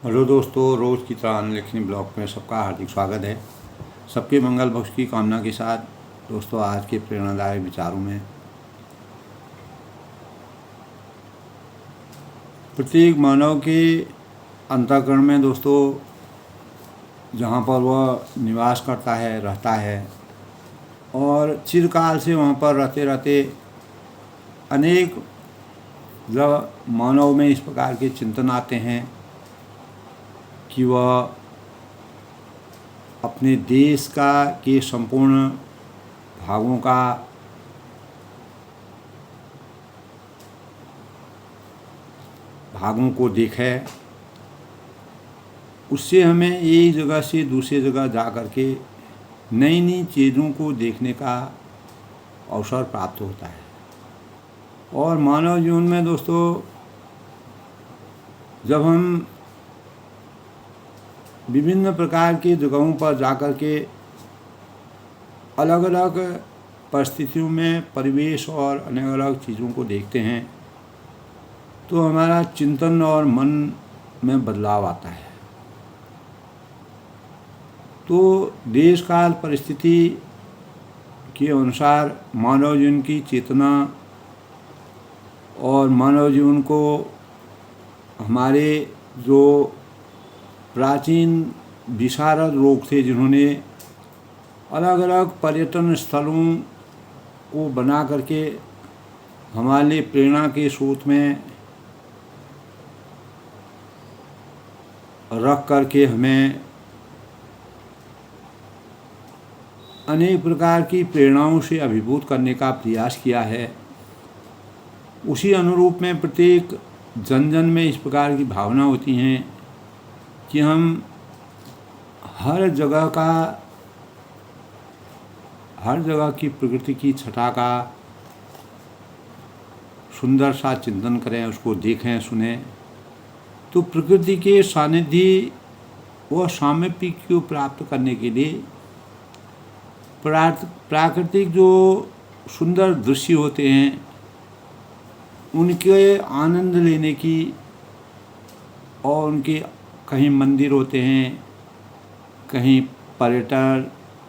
Hello दोस्तों, रोज़ की तरह अनलिखनी ब्लॉग में सबका हार्दिक स्वागत है। सबके मंगल बख्श की कामना के साथ दोस्तों, आज के प्रेरणादायक विचारों में प्रत्येक मानव के अंतःकरण में दोस्तों, जहाँ पर वह निवास करता है, रहता है और चिरकाल से वहाँ पर रहते रहते अनेक जब मानव में इस प्रकार के चिंतन आते हैं कि वह अपने देश के संपूर्ण भागों को देखे। उससे हमें एक जगह से दूसरी जगह जा कर के नई नई चीज़ों को देखने का अवसर प्राप्त होता है। और मानव जीवन में दोस्तों, जब हम विभिन्न प्रकार की जगहों पर जाकर के अलग अलग परिस्थितियों में परिवेश और अलग अलग चीज़ों को देखते हैं तो हमारा चिंतन और मन में बदलाव आता है। तो देश काल परिस्थिति के अनुसार मानव जीवन की चेतना और मानव जीवन को हमारे जो प्राचीन विशारद लोग थे, जिन्होंने अलग अलग पर्यटन स्थलों को बना करके हमारे लिए प्रेरणा के स्रोत में रख करके हमें अनेक प्रकार की प्रेरणाओं से अभिभूत करने का प्रयास किया है, उसी अनुरूप में प्रत्येक जन जन में इस प्रकार की भावना होती हैं कि हम हर जगह की प्रकृति की छटा का सुंदर सा चिंतन करें, उसको देखें, सुनें। तो प्रकृति के सानिध्य व सामीप्य को प्राप्त करने के लिए प्राकृतिक जो सुंदर दृश्य होते हैं उनके आनंद लेने की, और उनके कहीं मंदिर होते हैं, कहीं पर्यटन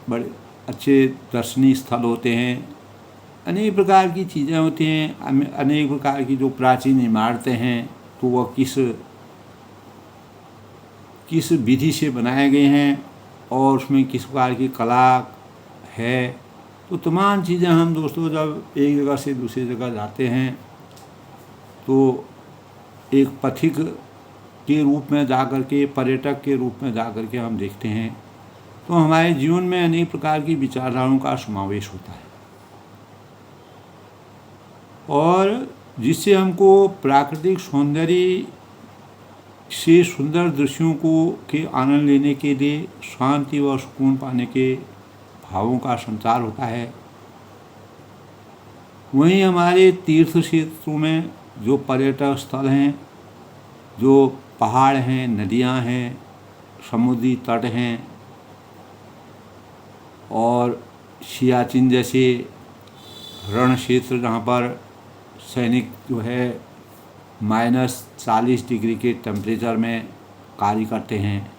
बड़े अच्छे दर्शनीय स्थल होते हैं, अनेक प्रकार की चीज़ें होती हैं, अनेक प्रकार की जो प्राचीन इमारतें हैं तो वह किस विधि से बनाए गए हैं और उसमें किस प्रकार की कला है। तो तमाम चीज़ें हम दोस्तों जब एक जगह से दूसरी जगह जाते हैं तो एक पथिक के रूप में जाकर के, पर्यटक के रूप में जाकर के हम देखते हैं तो हमारे जीवन में अनेक प्रकार की विचारधाराओं का समावेश होता है, और जिससे हमको प्राकृतिक सौंदर्य से सुंदर दृश्यों के आनंद लेने के लिए शांति व सुकून पाने के भावों का संचार होता है। वहीं हमारे तीर्थ क्षेत्रों में जो पर्यटक स्थल हैं, जो पहाड़ हैं, नदियां हैं, समुद्री तट हैं और सियाचिन जैसे रण क्षेत्र जहाँ पर सैनिक जो है -40 डिग्री के टेम्परेचर में कार्य करते हैं,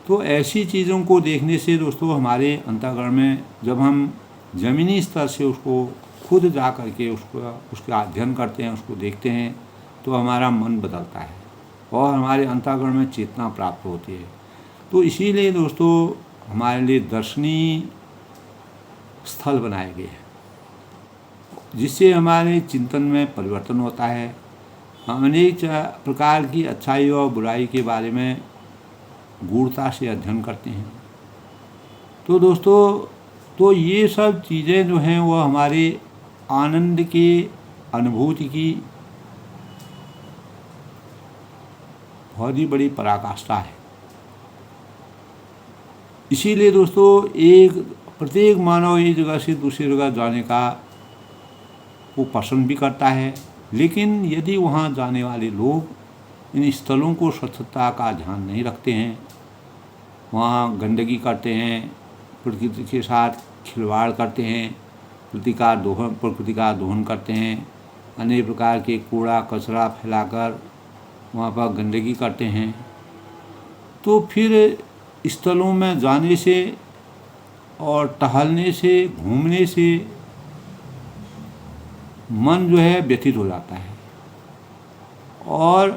तो ऐसी चीज़ों को देखने से दोस्तों हमारे अंतःकरण में, जब हम ज़मीनी स्तर से उसको खुद जा करके उसका अध्ययन करते हैं, उसको देखते हैं, तो हमारा मन बदलता है और हमारे अंतःकरण में चेतना प्राप्त होती है। तो इसीलिए दोस्तों हमारे लिए दर्शनीय स्थल बनाए गए हैं, जिससे हमारे चिंतन में परिवर्तन होता है। हम अनेक प्रकार की अच्छाई और बुराई के बारे में गूढ़ता से अध्ययन करते हैं। तो दोस्तों, तो ये सब चीज़ें जो हैं वह हमारे आनंद की अनुभूति की बहुत ही बड़ी पराकाष्ठा है। इसीलिए दोस्तों प्रत्येक मानव एक जगह से दूसरी जगह जाने का वो पसंद भी करता है, लेकिन यदि वहाँ जाने वाले लोग इन स्थलों को स्वच्छता का ध्यान नहीं रखते हैं, वहाँ गंदगी करते हैं, प्रकृति के साथ खिलवाड़ करते हैं, प्रकृति का दोहन करते हैं, अनेक प्रकार के कूड़ा कचरा फैलाकर वहाँ पर गंदगी करते हैं, तो फिर स्थलों में जाने से और टहलने से, घूमने से मन जो है व्यथित हो जाता है और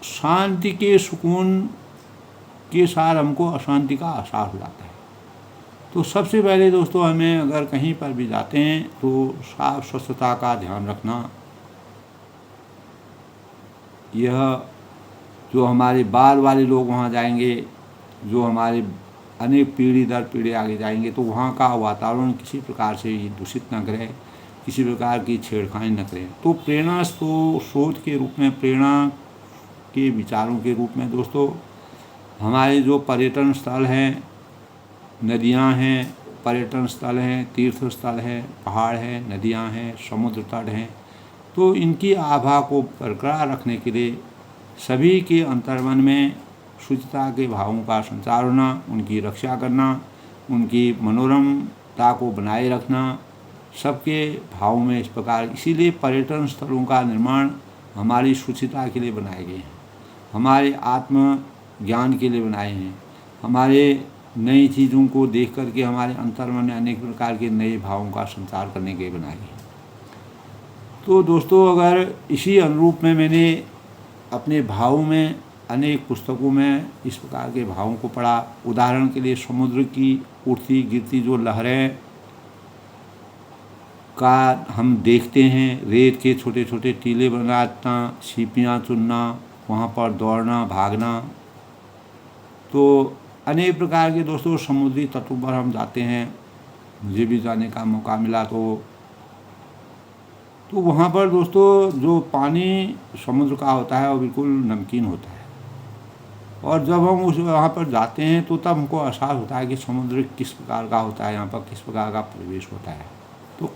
शांति के सुकून के साथ हमको अशांति का एहसास हो जाता है। तो सबसे पहले दोस्तों हमें अगर कहीं पर भी जाते हैं तो साफ स्वच्छता का ध्यान रखना, यह जो हमारे बाद वाले लोग वहाँ जाएंगे, जो हमारे अनेक पीढ़ी दर पीढ़ी आगे जाएंगे, तो वहाँ का वातावरण किसी प्रकार से दूषित न करें, किसी प्रकार की छेड़खानी न करें। तो प्रेरणा स्रोत के रूप में, प्रेरणा के विचारों के रूप में दोस्तों हमारे जो पर्यटन स्थल हैं, नदियाँ हैं, पर्यटन स्थल हैं, तीर्थ स्थल हैं, पहाड़ हैं, नदियाँ हैं, समुद्र तट हैं, तो इनकी आभा को बरकरार रखने के लिए सभी के अंतर्मन में शुचिता के भावों का संचार होना, उनकी रक्षा करना, उनकी मनोरमता को बनाए रखना, सबके भावों में इस प्रकार। इसीलिए पर्यटन स्थलों का निर्माण हमारी शुचिता के लिए बनाए गए हैं, हमारे आत्म ज्ञान के लिए बनाए हैं, हमारे नई चीज़ों को देख करके हमारे अंतर्मन में अनेक प्रकार के नए भावों का संचार करने के लिए बनाए हैं। तो दोस्तों अगर इसी अनुरूप में मैंने अपने भावों में अनेक पुस्तकों में इस प्रकार के भावों को पढ़ा। उदाहरण के लिए समुद्र की उठती गिरती जो लहरें का हम देखते हैं, रेत के छोटे छोटे टीले बनाना, सीपियाँ चुनना, वहाँ पर दौड़ना भागना, तो अनेक प्रकार के दोस्तों समुद्री तटों पर हम जाते हैं। मुझे भी जाने का मौका मिला तो वहाँ पर दोस्तों जो पानी समुद्र का होता है वो बिल्कुल नमकीन होता है, और जब हम वहाँ पर जाते हैं तो तब हमको एहसास होता है कि समुद्र किस प्रकार का होता है, यहाँ पर किस प्रकार का परिवेश होता है। तो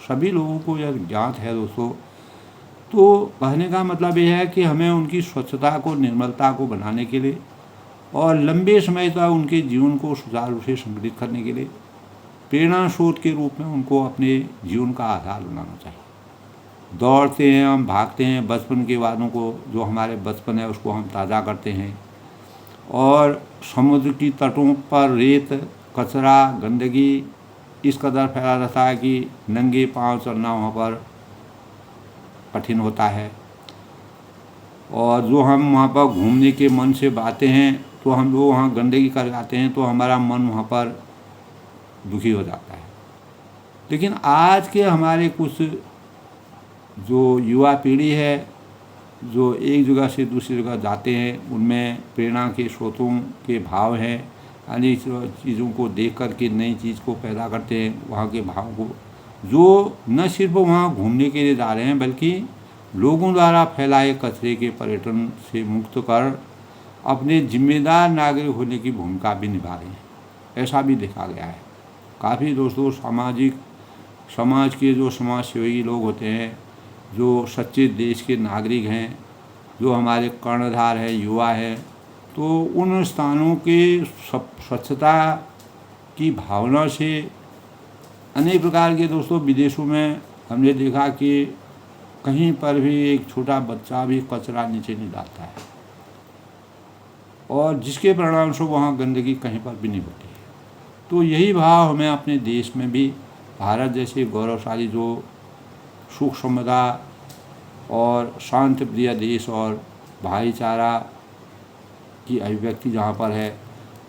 सभी लोगों को यह ज्ञात है दोस्तों। तो कहने का मतलब यह है कि हमें उनकी स्वच्छता को, निर्मलता को बनाने के लिए और लंबे समय तक उनके जीवन को सुचारू रूप से संगठित करने के लिए प्रेरणा स्रोत के रूप में उनको अपने जीवन का आधार बनाना चाहिए। दौड़ते हैं हम, भागते हैं, बचपन के वादों को, जो हमारे बचपन है उसको हम ताज़ा करते हैं, और समुद्र की तटों पर रेत, कचरा, गंदगी इस कदर फैला रहता है कि नंगे पांव चलना वहाँ पर कठिन होता है। और जो हम वहाँ पर घूमने के मन से बातें हैं तो हम लोग वहाँ गंदगी कर आते हैं, तो हमारा मन वहाँ पर दुखी हो जाता है। लेकिन आज के हमारे कुछ जो युवा पीढ़ी है, जो एक जगह से दूसरी जगह जाते हैं, उनमें प्रेरणा के स्रोतों के भाव हैं, अनेक चीज़ों को देख कर के नई चीज़ को पैदा करते हैं, वहाँ के भाव को, जो न सिर्फ वहाँ घूमने के लिए जा रहे हैं बल्कि लोगों द्वारा फैलाए कचरे के पर्यटन से मुक्त कर अपने जिम्मेदार नागरिक होने की भूमिका भी निभा रहे हैं। ऐसा भी देखा गया है। काफ़ी दोस्तों समाज के जो समाज सेवी लोग होते हैं, जो सच्चे देश के नागरिक हैं, जो हमारे कर्णधार हैं, युवा हैं, तो उन स्थानों के स्वच्छता की भावना से अनेक प्रकार के दोस्तों विदेशों में हमने देखा कि कहीं पर भी एक छोटा बच्चा भी कचरा नीचे नहीं डालता है, और जिसके परिणाम से वहाँ गंदगी कहीं पर भी नहीं होती है। तो यही भाव हमें अपने देश में भी, भारत जैसे गौरवशाली जो सुख समृद्धा और शांति प्रिय देश और भाईचारा की अभिव्यक्ति जहाँ पर है,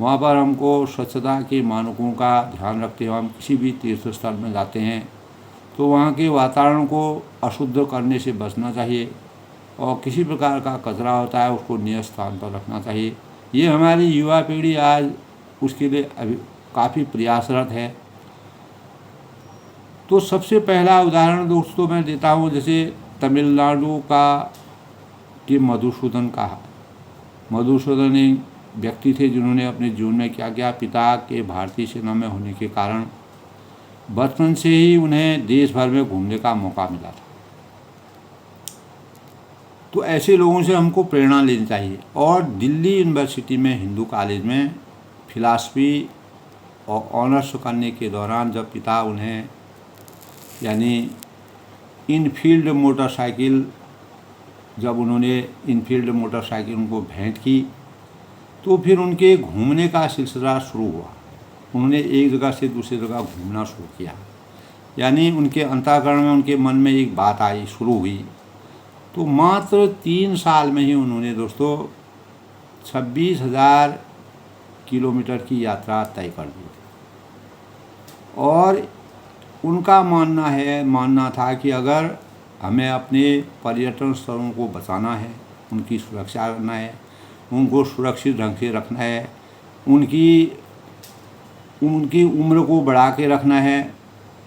वहाँ पर हमको स्वच्छता के मानकों का ध्यान रखते हुए हम किसी भी तीर्थ स्थल में जाते हैं तो वहाँ के वातावरण को अशुद्ध करने से बचना चाहिए, और किसी प्रकार का कचरा होता है उसको नियत स्थान पर रखना चाहिए। ये हमारी युवा पीढ़ी आज उसके लिए अभी काफ़ी प्रयासरत है। तो सबसे पहला उदाहरण दोस्तों मैं देता हूँ, जैसे तमिलनाडु के मधुसूदन एक व्यक्ति थे जिन्होंने अपने जीवन में क्या किया। पिता के भारतीय सेना में होने के कारण बचपन से ही उन्हें देश भर में घूमने का मौका मिला था। तो ऐसे लोगों से हमको प्रेरणा लेनी चाहिए। और दिल्ली यूनिवर्सिटी में हिंदू कॉलेज में फिलॉसफी और ऑनर्स करने के दौरान जब पिता उन्हें यानी इनफील्ड मोटरसाइकिल उनको भेंट की, तो फिर उनके घूमने का सिलसिला शुरू हुआ। उन्होंने एक जगह से दूसरी जगह घूमना शुरू किया, यानी उनके अंतःकरण में, उनके मन में एक बात आई, शुरू हुई। तो मात्र 3 साल में ही उन्होंने दोस्तों 26,000 किलोमीटर की यात्रा तय कर दी। और उनका मानना था कि अगर हमें अपने पर्यटन स्थलों को बचाना है, उनकी सुरक्षा करना है, उनको सुरक्षित ढंग से रखना है, उनकी उम्र को बढ़ा के रखना है,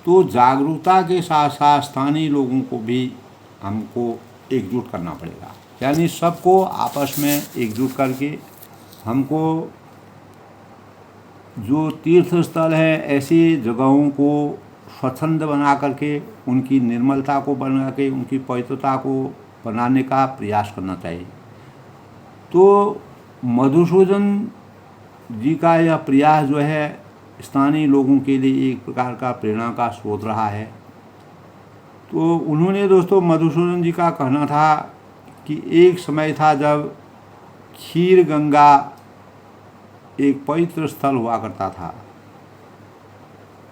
तो जागरूकता के साथ साथ स्थानीय लोगों को भी हमको एकजुट करना पड़ेगा। यानी सबको आपस में एकजुट करके हमको जो तीर्थ स्थल है, ऐसी जगहों को स्वच्छंद बना करके, उनकी निर्मलता को बना के, उनकी पवित्रता को बनाने का प्रयास करना चाहिए। तो मधुसूदन जी का यह प्रयास जो है स्थानीय लोगों के लिए एक प्रकार का प्रेरणा का स्रोत रहा है। तो उन्होंने दोस्तों, मधुसूदन जी का कहना था कि एक समय था जब खीर गंगा एक पवित्र स्थल हुआ करता था,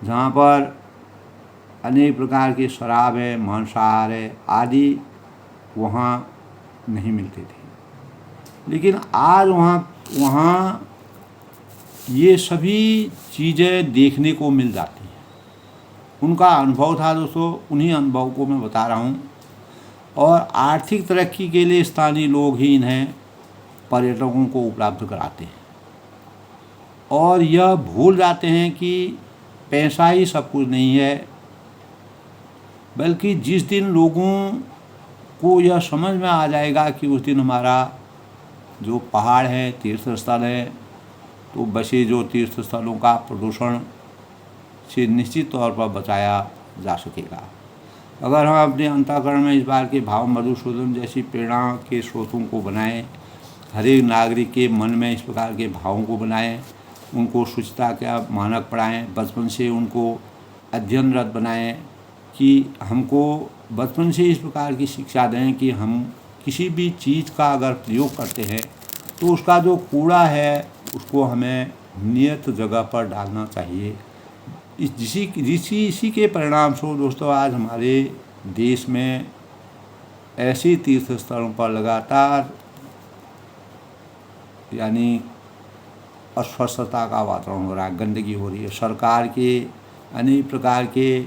जहाँ पर अनेक प्रकार के शराब है, मांसाहार है आदि वहाँ नहीं मिलते थे। लेकिन आज वहाँ ये सभी चीज़ें देखने को मिल जाती हैं। उनका अनुभव था दोस्तों, उन्हीं अनुभव को मैं बता रहा हूँ। और आर्थिक तरक्की के लिए स्थानीय लोग ही इन्हें पर्यटकों को उपलब्ध कराते हैं, और यह भूल जाते हैं कि पैसा ही सब कुछ नहीं है, बल्कि जिस दिन लोगों को यह समझ में आ जाएगा कि उस दिन हमारा जो पहाड़ है, तीर्थ स्थल है, तो बसे जो तीर्थ स्थलों का प्रदूषण से निश्चित तौर पर बचाया जा सकेगा। अगर हम अपने अंतःकरण में इस बार के भाव मधुसूदन जैसी प्रेरणा के स्रोतों को बनाएं, हर एक नागरिक के मन में इस प्रकार के भावों को बनाएं, उनको स्वच्छता का मानक पढ़ाएं, बचपन से उनको अध्ययनरत बनाएं, कि हमको बचपन से इस प्रकार की शिक्षा दें कि हम किसी भी चीज़ का अगर प्रयोग करते हैं तो उसका जो कूड़ा है उसको हमें नियत जगह पर डालना चाहिए। इसी के परिणाम स्वरूप दोस्तों आज हमारे देश में ऐसे तीर्थ स्थलों पर लगातार यानी अस्वच्छता का वातावरण हो रहा है, गंदगी हो रही है। सरकार के अनेक प्रकार के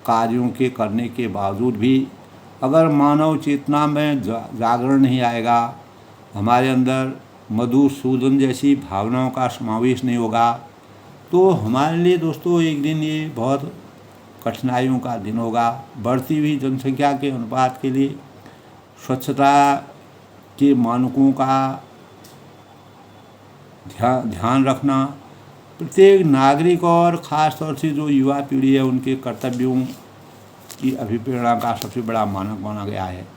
कार्यों के करने के बावजूद भी अगर मानव चेतना में जागरण नहीं आएगा, हमारे अंदर मधुसूदन जैसी भावनाओं का समावेश नहीं होगा, तो हमारे लिए दोस्तों एक दिन ये बहुत कठिनाइयों का दिन होगा। बढ़ती हुई जनसंख्या के अनुपात के लिए स्वच्छता के मानकों का ध्यान रखना प्रत्येक नागरिक और ख़ास तौर से जो युवा पीढ़ी है उनके कर्तव्यों की अभिप्रेरणा का सबसे बड़ा मानक माना गया है।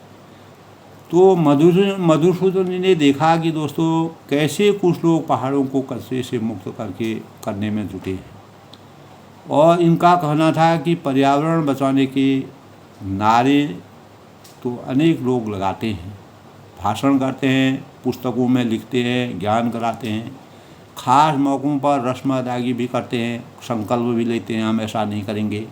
तो मधुसूदन जी ने देखा कि दोस्तों कैसे कुछ लोग पहाड़ों को कचरे से मुक्त करने में जुटे हैं, और इनका कहना था कि पर्यावरण बचाने के नारे तो अनेक लोग लगाते हैं, भाषण करते हैं, पुस्तकों में लिखते हैं, ज्ञान कराते हैं, ख़ास मौक़ों पर रस्म अदायगी भी करते हैं, संकल्प भी लेते हैं हम ऐसा नहीं करेंगे,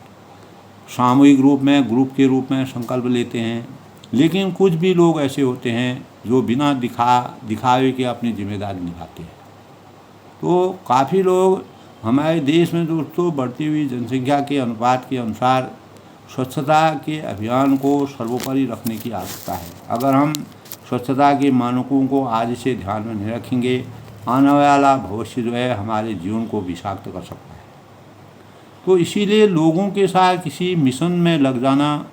सामूहिक रूप में, ग्रुप के रूप में संकल्प लेते हैं। लेकिन कुछ भी लोग ऐसे होते हैं जो बिना दिखावे के अपनी जिम्मेदारी निभाते हैं। तो काफ़ी लोग हमारे देश में दोस्तों बढ़ती हुई जनसंख्या के अनुपात के अनुसार स्वच्छता के अभियान को सर्वोपरि रखने की आवश्यकता है। अगर हम स्वच्छता के मानकों को आज से ध्यान में नहीं रखेंगे, आने वाला भविष्य जो है हमारे जीवन को विषाक्त कर सकता है। तो इसीलिए लोगों के साथ किसी मिशन में लग जाना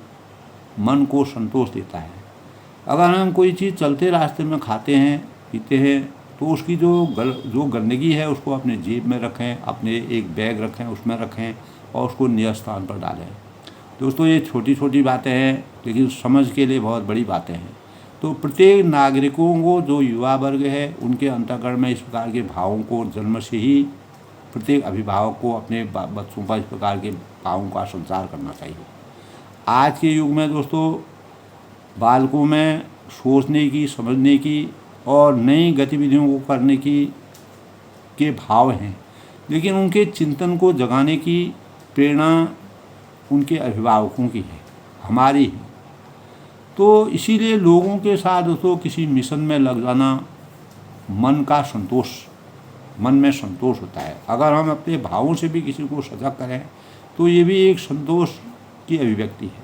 मन को संतोष देता है। अगर हम कोई चीज़ चलते रास्ते में खाते हैं, पीते हैं, तो उसकी जो गंदगी है उसको अपने जेब में रखें, अपने एक बैग रखें, उसमें रखें और उसको नियत स्थान पर डालें। दोस्तों ये छोटी छोटी बातें हैं, लेकिन समझ के लिए बहुत बड़ी बातें हैं। तो प्रत्येक नागरिकों को, जो युवा वर्ग है, उनके अंतःकरण में इस प्रकार के भावों को जन्म से ही प्रत्येक अभिभावक को अपने बच्चों पर इस प्रकार के भावों का संचार करना चाहिए। आज के युग में दोस्तों बालकों में सोचने की, समझने की और नई गतिविधियों को करने की के भाव हैं, लेकिन उनके चिंतन को जगाने की प्रेरणा उनके अभिभावकों की है, हमारी है। तो इसीलिए लोगों के साथ दोस्तों किसी मिशन में लग जाना मन में संतोष होता है। अगर हम अपने भावों से भी किसी को सजग करें तो ये भी एक संतोष की अभिव्यक्ति है।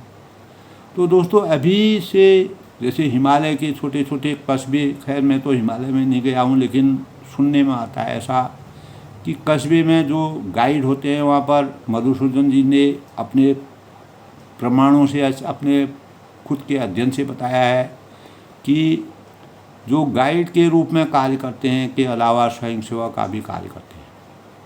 तो दोस्तों अभी से जैसे हिमालय के छोटे छोटे कस्बे, खैर मैं तो हिमालय में नहीं गया हूँ, लेकिन सुनने में आता है ऐसा कि कस्बे में जो गाइड होते हैं वहाँ पर मधुसूदन जी ने अपने प्रमाणों से, अपने खुद के अध्ययन से बताया है कि जो गाइड के रूप में कार्य करते हैं के अलावा स्वयं सेवा का भी कार्य करते हैं।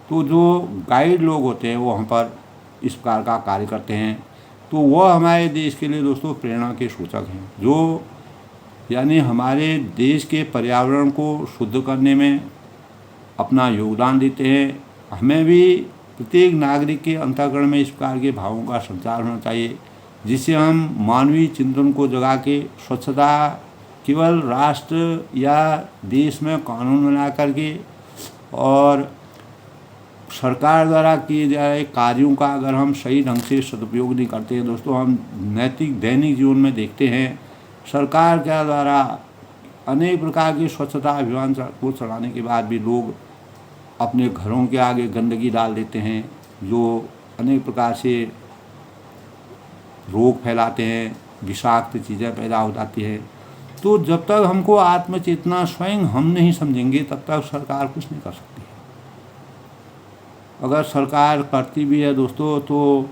तो जो गाइड लोग होते हैं वो वहाँ पर इस प्रकार का कार्य करते हैं, तो वह हमारे देश के लिए दोस्तों प्रेरणा के सूचक हैं, जो यानी हमारे देश के पर्यावरण को शुद्ध करने में अपना योगदान देते हैं। हमें भी प्रत्येक नागरिक के अंतःकरण में इस प्रकार के भावों का संचार होना चाहिए, जिससे हम मानवीय चिंतन को जगा के स्वच्छता केवल राष्ट्र या देश में कानून बना करके और सरकार द्वारा किए जा रहे कार्यों का अगर हम सही ढंग से सदुपयोग नहीं करते हैं दोस्तों, हम नैतिक दैनिक जीवन में देखते हैं सरकार के द्वारा अनेक प्रकार के स्वच्छता अभियान को चलाने के बाद भी लोग अपने घरों के आगे गंदगी डाल देते हैं, जो अनेक प्रकार से रोग फैलाते हैं, विषाक्त चीज़ें पैदा हो जाती हैं। तो जब तक हमको आत्मचेतना स्वयं हम नहीं समझेंगे तब तक सरकार कुछ नहीं कर सकती है। अगर सरकार करती भी है दोस्तों तो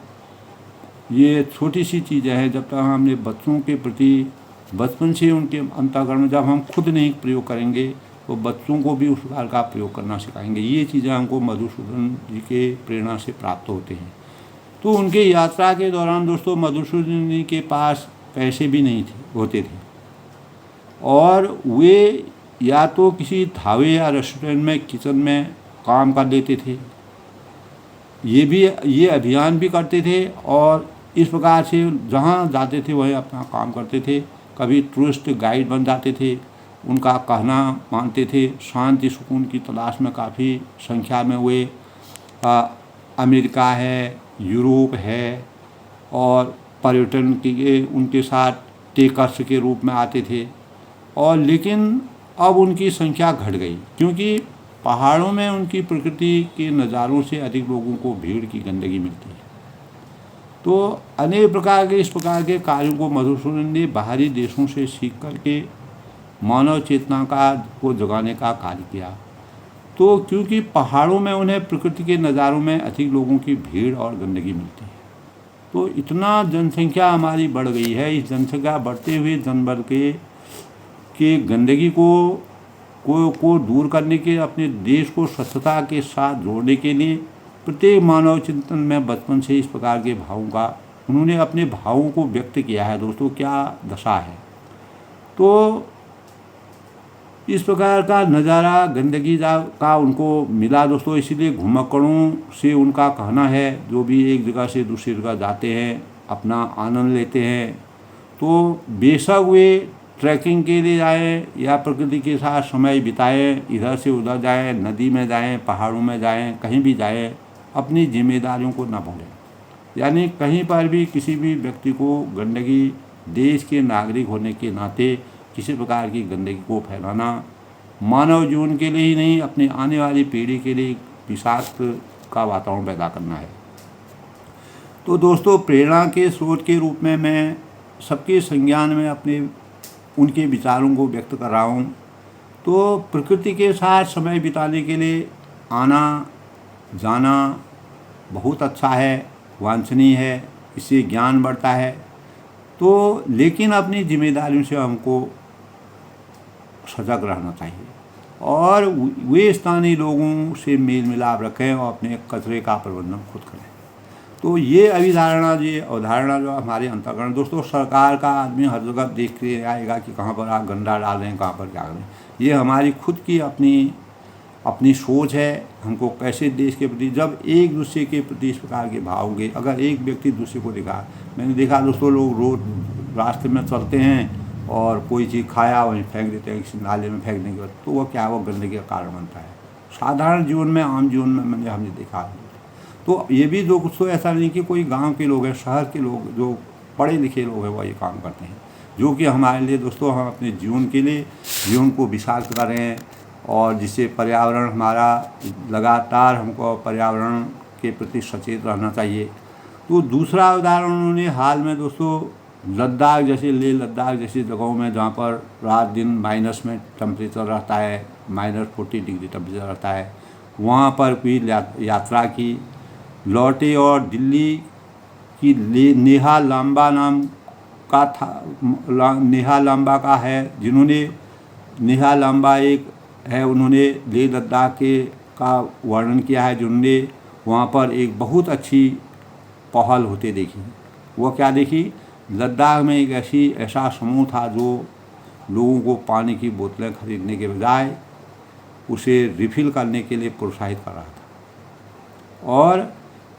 ये छोटी सी चीज़ें हैं, जब तक हम अपने बच्चों के प्रति बचपन से उनके अंतःकरण में जब हम खुद नहीं प्रयोग करेंगे तो बच्चों को भी उस प्रकार का प्रयोग करना सिखाएंगे। ये चीज़ें हमको मधुसूदन जी के प्रेरणा से प्राप्त होते हैं। तो उनके यात्रा के दौरान दोस्तों मधुसूदन जी के पास पैसे भी नहीं होते थे और वे या तो किसी ढाबे या रेस्टोरेंट में किचन में काम कर लेते थे, ये अभियान भी करते थे और इस प्रकार से जहाँ जाते थे वहीं अपना काम करते थे। कभी टूरिस्ट गाइड बन जाते थे, उनका कहना मानते थे। शांति सुकून की तलाश में काफ़ी संख्या में वे अमेरिका है, यूरोप है और पर्यटन के उनके साथ टेकर्स के रूप में आते थे। और लेकिन अब उनकी संख्या घट गई क्योंकि पहाड़ों में उनकी प्रकृति के नज़ारों से अधिक लोगों को भीड़ की गंदगी मिलती है। तो अनेक प्रकार के इस प्रकार के कार्यों को मधुसूदन ने बाहरी देशों से सीख करके मानव चेतना को जगाने का कार्य किया। तो क्योंकि पहाड़ों में उन्हें प्रकृति के नज़ारों में अधिक लोगों की भीड़ और गंदगी मिलती है, तो इतना जनसंख्या हमारी बढ़ गई है। इस जनसंख्या बढ़ते हुए जनबल के गंदगी को दूर करने के, अपने देश को स्वच्छता के साथ जोड़ने के लिए प्रत्येक मानव चिंतन में बचपन से इस प्रकार के भावों का उन्होंने अपने भावों को व्यक्त किया है। दोस्तों क्या दशा है। तो इस प्रकार का नज़ारा गंदगी का उनको मिला दोस्तों, इसीलिए घुमक्कड़ों से उनका कहना है जो भी एक जगह से दूसरी जगह जाते हैं अपना आनंद लेते हैं, तो बेशक वे ट्रैकिंग के लिए जाएं या प्रकृति के साथ समय बिताएं, इधर से उधर जाएं, नदी में जाएं, पहाड़ों में जाएं, कहीं भी जाएं, अपनी जिम्मेदारियों को न भूलें। यानी कहीं पर भी किसी भी व्यक्ति को गंदगी, देश के नागरिक होने के नाते किसी प्रकार की गंदगी को फैलाना मानव जीवन के लिए ही नहीं, अपने आने वाली पीढ़ी के लिए विषाक्त का वातावरण पैदा करना है। तो दोस्तों प्रेरणा के स्रोत के रूप में मैं सबके संज्ञान में अपने उनके विचारों को व्यक्त कर रहा हूँ। तो प्रकृति के साथ समय बिताने के लिए आना जाना बहुत अच्छा है, वांछनीय है, इससे ज्ञान बढ़ता है। तो लेकिन अपनी जिम्मेदारियों से हमको सजग रहना चाहिए और वे स्थानीय लोगों से मेल मिलाप रखें और अपने कचरे का प्रबंधन खुद करें। तो ये अवधारणा जो हमारे अंतःकरण दोस्तों, सरकार का आदमी हर जगह देख के आएगा कि कहाँ पर आप गंदा डाल रहे हैं, कहाँ पर क्या करें। ये हमारी खुद की अपनी सोच है। हमको कैसे देश के प्रति, जब एक दूसरे के प्रति इस प्रकार के भाव होंगे, अगर एक व्यक्ति दूसरे को देखा, मैंने देखा दोस्तों लोग रोड रास्ते में चलते हैं और कोई चीज़ खाया वहीं फेंक देते हैं, किसी नाले में फेंकने के बाद, तो वह क्या, वो गंदगी का कारण बनता है। साधारण जीवन में, आम जीवन में हमने देखा है। तो ये भी दोस्तों ऐसा नहीं कि कोई गांव के लोग हैं, शहर के लोग जो पढ़े लिखे लोग हैं वो ये काम करते हैं, जो कि हमारे लिए दोस्तों हम अपने जीवन के लिए जीवन को विशाल कर रहे हैं, और जिससे पर्यावरण हमारा लगातार हमको पर्यावरण के प्रति सचेत रहना चाहिए। तो दूसरा उदाहरण उन्होंने हाल में दोस्तों लद्दाख जैसे, लेह लद्दाख जैसी जगहों में जहाँ पर रात दिन माइनस में टेम्परेचर रहता है, -40 डिग्री टेम्परेचर रहता है, वहाँ पर भी यात्रा की, लौटे और दिल्ली की नेहा लांबा नाम का था, नेहा लांबा का है, जिन्होंने नेहा लांबा एक है, उन्होंने लेह लद्दाख का वर्णन किया है, जिन्होंने वहाँ पर एक बहुत अच्छी पहल होते देखी। वो क्या देखी? लद्दाख में एक ऐसा समूह था जो लोगों को पानी की बोतलें खरीदने के बजाय उसे रिफ़िल करने के लिए प्रोत्साहित कर रहा था, और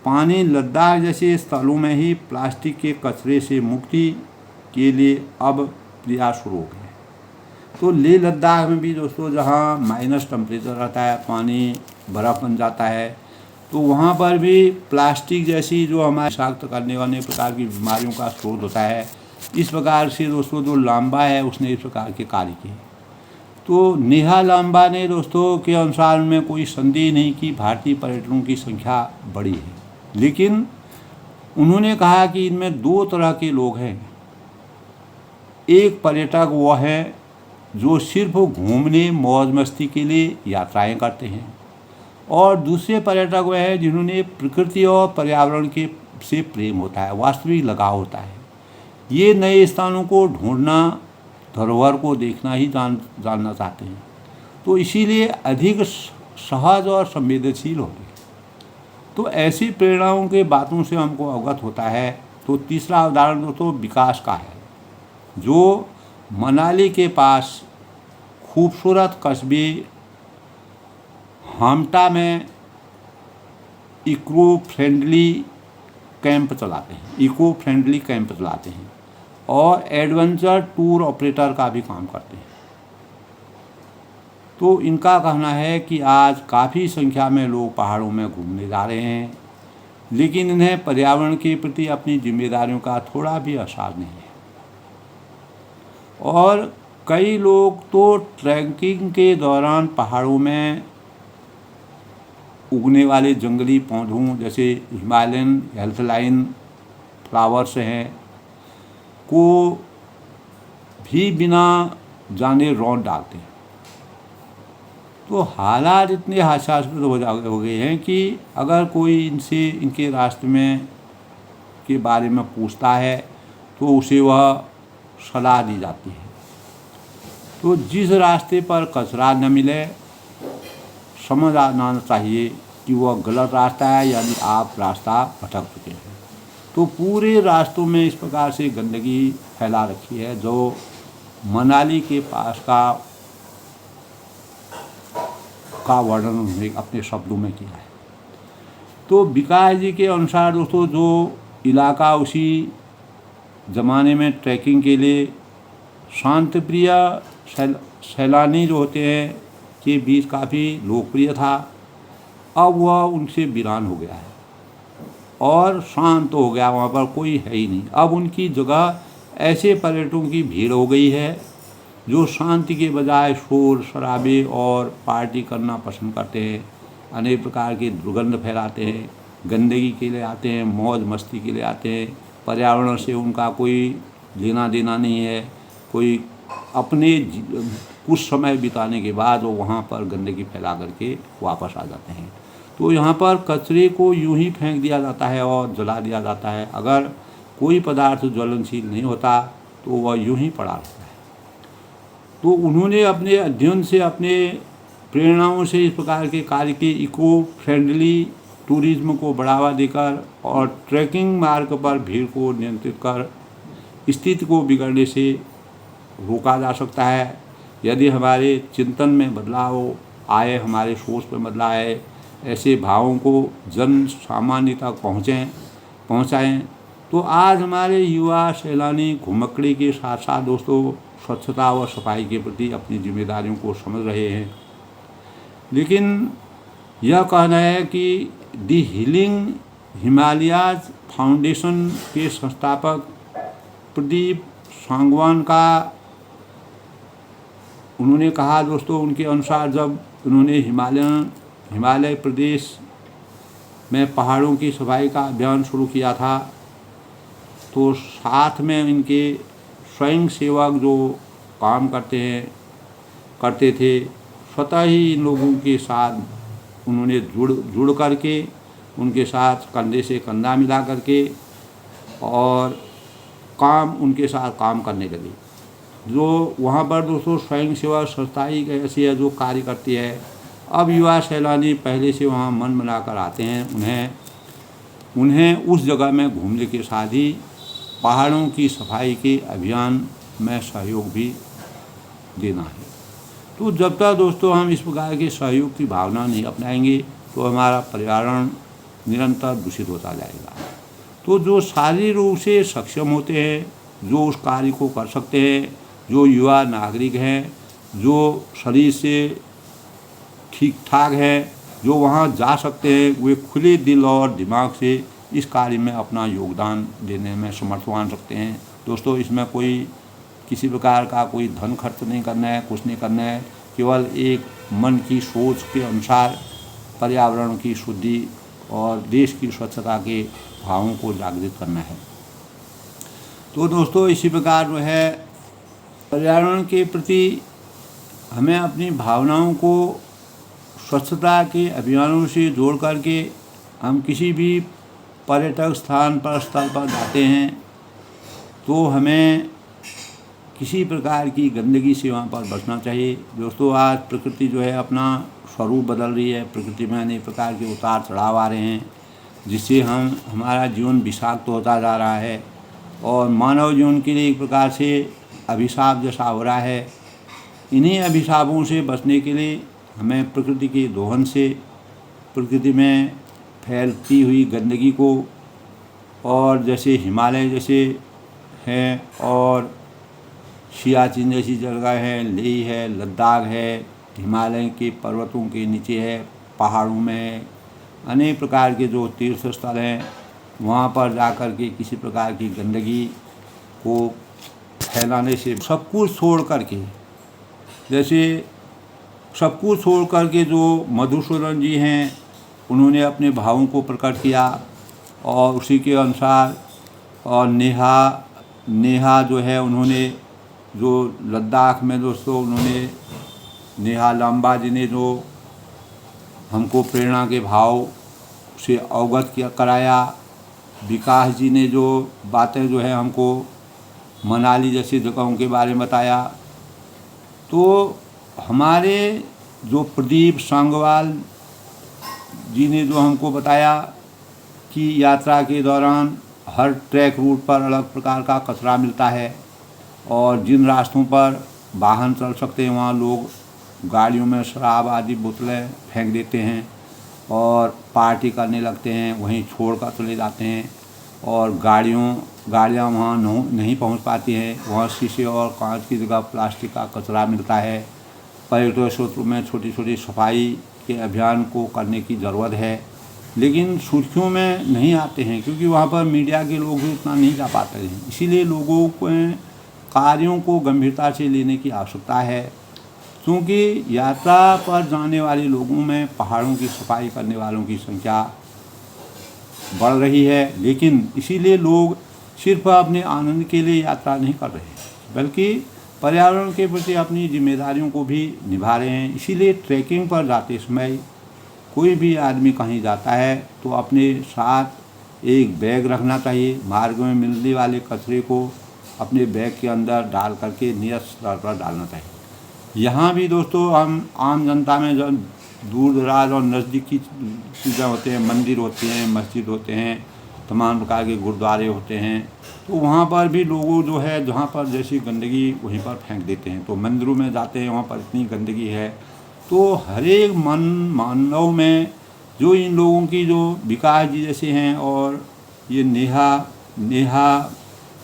पानी लद्दाख जैसे स्थलों में ही प्लास्टिक के कचरे से मुक्ति के लिए अब प्रयास शुरू हो गए। तो लेह लद्दाख में भी दोस्तों जहाँ माइनस टेम्परेचर रहता है, पानी बर्फ़ बन जाता है, तो वहाँ पर भी प्लास्टिक जैसी जो हमारे विषाक्त करने वाले प्रकार की बीमारियों का स्रोत होता है, इस प्रकार से दोस्तों जो लांबा है उसने इस प्रकार के कार्य किए। तो नेहा लांबा ने दोस्तों के अनुसार में कोई संदेह नहीं कि भारतीय पर्यटकों की संख्या बड़ी है, लेकिन उन्होंने कहा कि इनमें दो तरह के लोग हैं। एक पर्यटक वो है जो सिर्फ घूमने मौज मस्ती के लिए यात्राएं करते हैं, और दूसरे पर्यटक वह है जिन्होंने प्रकृति और पर्यावरण के से प्रेम होता है, वास्तविक लगाव होता है। ये नए स्थानों को ढूंढना, धरोहर को देखना ही जानना चाहते हैं, तो इसीलिए अधिक सहज और संवेदनशील हो गए। तो ऐसी प्रेरणाओं के बातों से हमको अवगत होता है। तो तीसरा उदाहरण दोस्तों विकास का है, जो मनाली के पास खूबसूरत कस्बे हाम्टा में इको फ्रेंडली कैंप चलाते हैं, और एडवेंचर टूर ऑपरेटर का भी काम करते हैं। तो इनका कहना है कि आज काफ़ी संख्या में लोग पहाड़ों में घूमने जा रहे हैं, लेकिन इन्हें पर्यावरण के प्रति अपनी जिम्मेदारियों का थोड़ा भी एहसास नहीं है। और कई लोग तो ट्रैकिंग के दौरान पहाड़ों में उगने वाले जंगली पौधों जैसे हिमालयन हेल्थलाइन फ्लावर्स हैं को भी बिना जाने रौंद डालते हैं। तो हालात इतने हास्यास्पद हो गए हैं कि अगर कोई इनसे इनके रास्ते में के बारे में पूछता है तो उसे वह सलाह दी जाती है। तो जिस रास्ते पर कचरा न मिले, समझ आना चाहिए कि वह गलत रास्ता है, यानी आप रास्ता भटक चुके हैं। तो पूरे रास्तों में इस प्रकार से गंदगी फैला रखी है, जो मनाली के पास का वर्णन उन्होंने अपने शब्दों में किया है। तो विकास जी के अनुसार दोस्तों जो इलाका उसी ज़माने में ट्रैकिंग के लिए शांतिप्रिय सैलानी जो होते हैं के बीच काफ़ी लोकप्रिय था, अब वह उनसे वीरान हो गया है और शांत हो गया, वहाँ पर कोई है ही नहीं। अब उनकी जगह ऐसे पर्यटकों की भीड़ हो गई है जो शांति के बजाय शोर शराबे और पार्टी करना पसंद करते हैं, अनेक प्रकार की दुर्गंध फैलाते हैं, गंदगी के लिए आते हैं, मौज मस्ती के लिए आते हैं। पर्यावरण से उनका कोई लेना देना नहीं है। कोई अपने कुछ समय बिताने के बाद वो वहाँ पर गंदगी फैला करके वापस आ जाते हैं। तो यहाँ पर कचरे को यूं ही फेंक दिया जाता है और जला दिया जाता है। अगर कोई पदार्थ ज्वलनशील नहीं होता तो वह यूं ही पड़ा रहता है। तो उन्होंने अपने अध्ययन से, अपने प्रेरणाओं से इस प्रकार के कार्य के इको फ्रेंडली टूरिज्म को बढ़ावा देकर और ट्रैकिंग मार्ग पर भीड़ को नियंत्रित कर स्थिति को बिगड़ने से रोका जा सकता है। यदि हमारे चिंतन में बदलाव आए, हमारे सोच में बदलाव आए, ऐसे भावों को जन सामान्य तक पहुँचाएँ तो आज हमारे युवा सैलानी घुमक्कड़ी के साथ साथ दोस्तों स्वच्छता व सफाई के प्रति अपनी जिम्मेदारियों को समझ रहे हैं। लेकिन यह कहना है कि दी हीलिंग हिमालयाज फाउंडेशन के संस्थापक प्रदीप सांगवान का उन्होंने कहा दोस्तों, उनके अनुसार जब उन्होंने हिमालय प्रदेश में पहाड़ों की सफाई का अभियान शुरू किया था, तो साथ में इनके स्वयं सेवक जो काम करते थे, स्वतः ही इन लोगों के साथ उन्होंने जुड़ करके उनके साथ कंधे से कंधा मिला करके और उनके साथ काम करने लगे। जो वहाँ पर दोस्तों स्वयं सेवा संस्था ही ऐसी है जो कार्य करती है। अब युवा सैलानी पहले से वहाँ मन बनाकर आते हैं, उन्हें उस जगह में घूमने के साथ ही पहाड़ों की सफाई के अभियान में सहयोग भी देना है। तो जब तक दोस्तों हम इस प्रकार के सहयोग की भावना नहीं अपनाएंगे तो हमारा पर्यावरण निरंतर दूषित होता जाएगा। तो जो शारीरिक रूप से सक्षम होते हैं, जो उस कार्य को कर सकते हैं, जो युवा नागरिक हैं, जो शरीर से ठीक ठाक हैं, जो वहाँ जा सकते हैं, वे खुले दिल और दिमाग से इस कार्य में अपना योगदान देने में समर्थवान रखते हैं। दोस्तों इसमें कोई किसी प्रकार का कोई धन खर्च नहीं करना है, कुछ नहीं करना है, केवल एक मन की सोच के अनुसार पर्यावरण की शुद्धि और देश की स्वच्छता के भावों को जागृत करना है। तो दोस्तों इसी प्रकार जो है पर्यावरण के प्रति हमें अपनी भावनाओं को स्वच्छता के अभियानों से जोड़ करके हम किसी भी पर्यटक स्थल पर जाते हैं तो हमें किसी प्रकार की गंदगी से वहाँ पर बचना चाहिए। दोस्तों आज प्रकृति जो है अपना स्वरूप बदल रही है, प्रकृति में अनेक प्रकार के उतार चढ़ाव आ रहे हैं, जिससे हमारा जीवन विषाक्त होता जा रहा है और मानव जीवन के लिए एक प्रकार से अभिशाप जैसा हो रहा है। इन्हीं अभिशापों से बचने के लिए हमें प्रकृति के दोहन से प्रकृति में फैलती हुई गंदगी को, और जैसे हिमालय जैसे हैं और सियाचिन जैसी जगह है, लेह है, लद्दाख है, हिमालय के पर्वतों के नीचे है, पहाड़ों में अनेक प्रकार के जो तीर्थ स्थल हैं, वहाँ पर जाकर के किसी प्रकार की गंदगी को फैलाने से सब कुछ छोड़ करके, जैसे सब कुछ छोड़ करके जो मधुसूदन जी हैं उन्होंने अपने भावों को प्रकट किया और उसी के अनुसार, और नेहा जो है उन्होंने जो लद्दाख में दोस्तों उन्होंने नेहा लांबा जी ने जो हमको प्रेरणा के भाव से अवगत कराया, विकास जी ने जो बातें जो है हमको मनाली जैसी जगहों के बारे में बताया, तो हमारे जो प्रदीप सांगवान जी ने जो हमको बताया कि यात्रा के दौरान हर ट्रैक रूट पर अलग प्रकार का कचरा मिलता है और जिन रास्तों पर वाहन चल सकते हैं वहाँ लोग गाड़ियों में शराब आदि बोतलें फेंक देते हैं और पार्टी करने लगते हैं, वहीं छोड़ कर चले जाते हैं और गाड़ियाँ वहाँ नहीं पहुँच पाती हैं। वहाँ शीशे और कांच की जगह प्लास्टिक का कचरा मिलता है। पर्यटन क्षेत्रों में छोटी छोटी सफाई के अभियान को करने की ज़रूरत है, लेकिन सुर्खियों में नहीं आते हैं क्योंकि वहाँ पर मीडिया के लोग भी उतना नहीं जा पाते हैं। इसीलिए लोगों को कार्यों को गंभीरता से लेने की आवश्यकता है, क्योंकि यात्रा पर जाने वाले लोगों में पहाड़ों की सफाई करने वालों की संख्या बढ़ रही है, लेकिन इसीलिए लोग सिर्फ अपने आनंद के लिए यात्रा नहीं कर रहे हैं बल्कि पर्यावरण के प्रति अपनी जिम्मेदारियों को भी निभा रहे हैं। इसीलिए ट्रैकिंग पर जाते समय कोई भी आदमी कहीं जाता है तो अपने साथ एक बैग रखना चाहिए। मार्ग में मिलने वाले कचरे को अपने बैग के अंदर डाल करके नियत स्तर पर डालना चाहिए। यहाँ भी दोस्तों हम आम जनता में जो दूर दराज और नज़दीक की चीज़ें होते हैं, मंदिर होते हैं, मस्जिद होते हैं, तमाम प्रकार के गुरुद्वारे होते हैं, तो वहाँ पर भी लोगों जो है जहाँ पर जैसी गंदगी वहीं पर फेंक देते हैं। तो मंदिरों में जाते हैं वहाँ पर इतनी गंदगी है, तो हर एक मानव में जो इन लोगों की जो विकास जी जैसे हैं और ये नेहा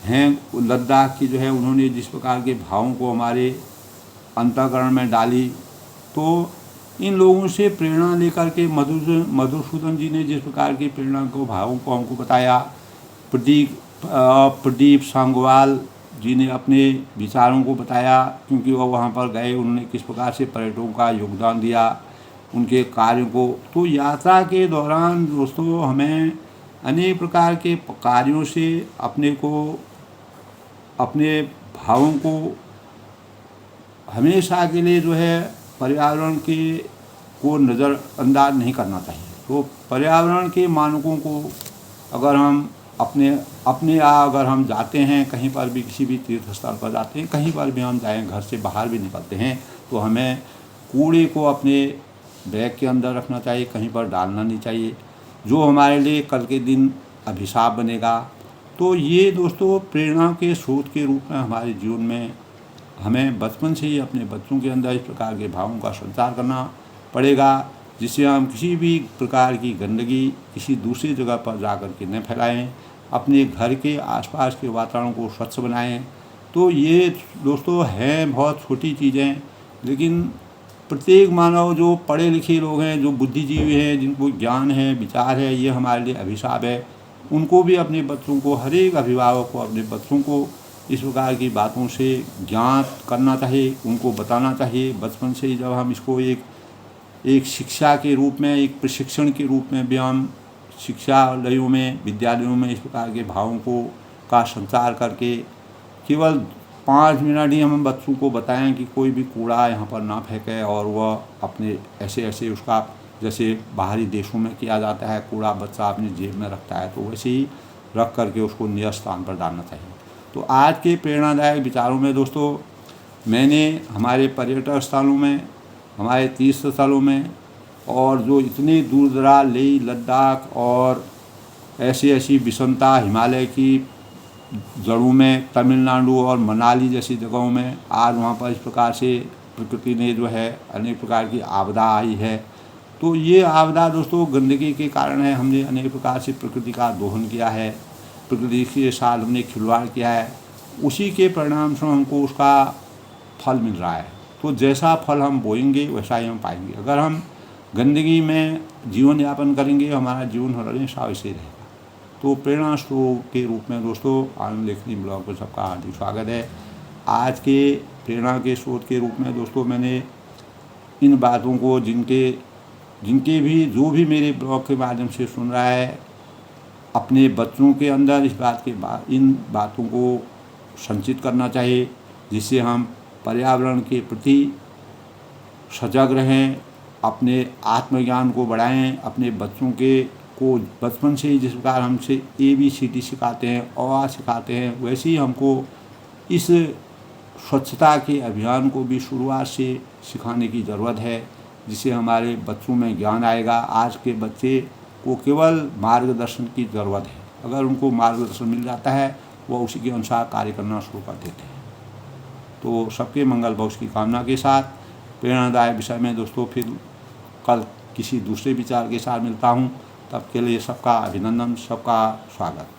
हैं लद्दाख की जो है, उन्होंने जिस प्रकार के भावों को हमारे अंतःकरण में डाली, तो इन लोगों से प्रेरणा लेकर के मधुसूदन जी ने जिस प्रकार की प्रेरणा को भावों को हमको बताया, प्रदीप सांगवाल जी ने अपने विचारों को बताया, क्योंकि वो वहाँ पर गए, उन्होंने किस प्रकार से पर्यटकों का योगदान दिया, उनके कार्यों को। तो यात्रा के दौरान दोस्तों हमें अनेक प्रकार के कार्यों से अपने भावों को हमेशा के लिए जो है पर्यावरण को नज़रअंदाज नहीं करना चाहिए। तो पर्यावरण के मानकों को अगर हम अगर हम जाते हैं कहीं पर भी, किसी भी तीर्थ स्थल पर जाते हैं, कहीं पर भी हम जाएं, घर से बाहर भी निकलते हैं, तो हमें कूड़े को अपने बैग के अंदर रखना चाहिए, कहीं पर डालना नहीं चाहिए, जो हमारे लिए कल के दिन अभिशाप बनेगा। तो ये दोस्तों प्रेरणा के स्रोत के रूप में हमारे जीवन में हमें बचपन से ही अपने बच्चों के अंदर इस प्रकार के भावों का संचार करना पड़ेगा, जिससे हम किसी भी प्रकार की गंदगी किसी दूसरी जगह पर जा कर के न फैलाएं, अपने घर के आसपास के वातावरण को स्वच्छ बनाएं। तो ये दोस्तों हैं बहुत छोटी चीज़ें, लेकिन प्रत्येक मानव जो पढ़े लिखे लोग हैं, जो बुद्धिजीवी हैं, जिनको ज्ञान है, विचार है, ये हमारे लिए अभिशाप है। उनको भी अपने बच्चों को, हर एक अभिभावक को अपने बच्चों को इस प्रकार की बातों से ज्ञात करना चाहिए, उनको बताना चाहिए बचपन से ही। जब हम इसको एक शिक्षा के रूप में, एक प्रशिक्षण के रूप में भी हम शिक्षालयों में, विद्यालयों में इस प्रकार के भावों का संचार करके केवल 5 मिनट ही हम बच्चों को बताएं कि कोई भी कूड़ा यहाँ पर ना फेंके, और वह अपने ऐसे उसका, जैसे बाहरी देशों में किया जाता है, कूड़ा बच्चा अपनी जेब में रखता है, तो वैसे ही रख करके उसको नियत स्थान पर डालना चाहिए। तो आज के प्रेरणादायक विचारों में दोस्तों मैंने हमारे पर्यटक स्थलों में, हमारे तीर्थ स्थलों में, और जो इतने दूर दराज लेह लद्दाख और ऐसी विषमता हिमालय की जड़ों में, तमिलनाडु और मनाली जैसी जगहों में, आज वहाँ पर इस प्रकार से प्रकृति ने जो है अनेक प्रकार की आपदा आई है। तो ये आपदा दोस्तों गंदगी के कारण है। हमने अनेक प्रकार से प्रकृति का दोहन किया है, प्रकृति के साथ हमने खिलवाड़ किया है, उसी के परिणाम से हमको उसका फल मिल रहा है। तो जैसा फल हम बोएंगे वैसा ही हम पाएंगे। अगर हम गंदगी में जीवन यापन करेंगे, हमारा जीवन हमेशा वैसे रहेगा। तो प्रेरणा स्रोत के रूप में दोस्तों आनंद लेखनी ब्लॉग पर सबका हार्दिक स्वागत है। आज के प्रेरणा के स्रोत के रूप में दोस्तों मैंने इन बातों को, जिनके भी जो भी मेरे ब्लॉग के माध्यम से सुन रहा है, अपने बच्चों के अंदर इन बातों को संचित करना चाहिए, जिससे हम पर्यावरण के प्रति सजग रहें, अपने आत्मज्ञान को बढ़ाएं, अपने बच्चों को बचपन से ही जिस प्रकार हमसे ABCD सिखाते हैं, अ सिखाते हैं, वैसे ही हमको इस स्वच्छता के अभियान को भी शुरुआत से सिखाने की ज़रूरत है, जिससे हमारे बच्चों में ज्ञान आएगा। आज के बच्चे को केवल मार्गदर्शन की ज़रूरत है। अगर उनको मार्गदर्शन मिल जाता है, वह उसी के अनुसार कार्य करना शुरू कर देते हैं। तो सबके मंगल भविष्य की कामना के साथ प्रेरणादायक विषय में दोस्तों फिर कल किसी दूसरे विचार के साथ मिलता हूँ। तब के लिए सबका अभिनंदन, सबका स्वागत।